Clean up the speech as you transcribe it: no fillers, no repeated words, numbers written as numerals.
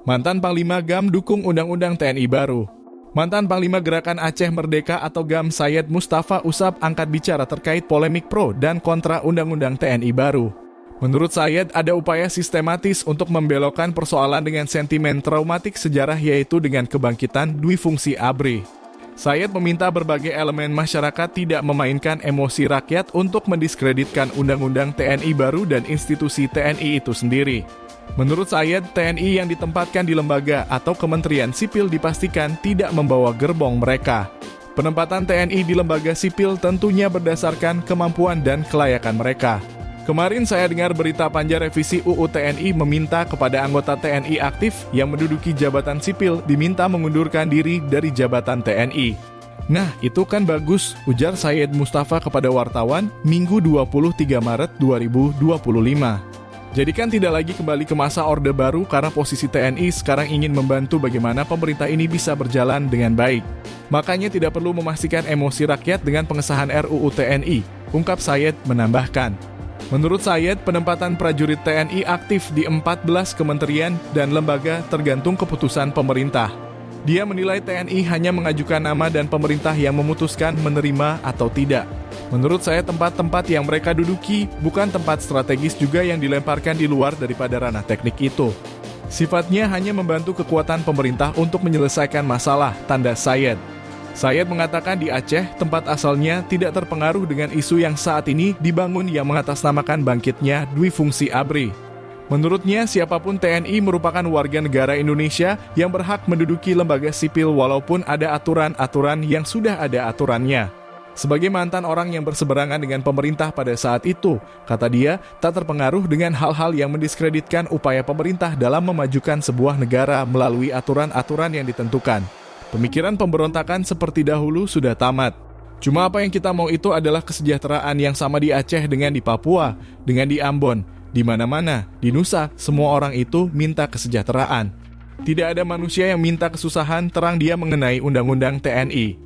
Mantan Panglima GAM dukung Undang-Undang TNI baru. Mantan Panglima Gerakan Aceh Merdeka atau GAM Syed Mustafa Usap angkat bicara terkait polemik pro dan kontra Undang-Undang TNI baru. Menurut Syed, ada upaya sistematis untuk membelokkan persoalan dengan sentimen traumatik sejarah, yaitu dengan kebangkitan dwi fungsi ABRI. Syed meminta berbagai elemen masyarakat tidak memainkan emosi rakyat untuk mendiskreditkan Undang-Undang TNI baru dan institusi TNI itu sendiri. Menurut Syed, TNI yang ditempatkan di lembaga atau kementerian sipil dipastikan tidak membawa gerbong mereka. Penempatan TNI di lembaga sipil tentunya berdasarkan kemampuan dan kelayakan mereka. Kemarin saya dengar berita panja revisi UU TNI meminta kepada anggota TNI aktif yang menduduki jabatan sipil diminta mengundurkan diri dari jabatan TNI. Nah, itu kan bagus, ujar Syed Mustafa kepada wartawan Minggu 23 Maret 2025. Jadi kan tidak lagi kembali ke masa Orde Baru karena posisi TNI sekarang ingin membantu bagaimana pemerintah ini bisa berjalan dengan baik. Makanya tidak perlu memastikan emosi rakyat dengan pengesahan RUU TNI, ungkap Syed menambahkan. Menurut Syed, penempatan prajurit TNI aktif di 14 kementerian dan lembaga tergantung keputusan pemerintah. Dia menilai TNI hanya mengajukan nama dan pemerintah yang memutuskan menerima atau tidak. Menurut saya, tempat-tempat yang mereka duduki bukan tempat strategis juga yang dilemparkan di luar daripada ranah teknik itu. Sifatnya hanya membantu kekuatan pemerintah untuk menyelesaikan masalah, tanda Syed. Syed mengatakan di Aceh, tempat asalnya tidak terpengaruh dengan isu yang saat ini dibangun yang mengatasnamakan bangkitnya dwi fungsi ABRI. Menurutnya, siapapun TNI merupakan warga negara Indonesia yang berhak menduduki lembaga sipil walaupun ada aturan-aturan yang sudah ada aturannya. Sebagai mantan orang yang berseberangan dengan pemerintah pada saat itu, kata dia, tak terpengaruh dengan hal-hal yang mendiskreditkan upaya pemerintah dalam memajukan sebuah negara melalui aturan-aturan yang ditentukan. Pemikiran pemberontakan seperti dahulu sudah tamat. Cuma apa yang kita mau itu adalah kesejahteraan yang sama di Aceh dengan di Papua, dengan di Ambon. Di mana-mana, di Nusa, semua orang itu minta kesejahteraan. Tidak ada manusia yang minta kesusahan, terang dia mengenai Undang-Undang TNI.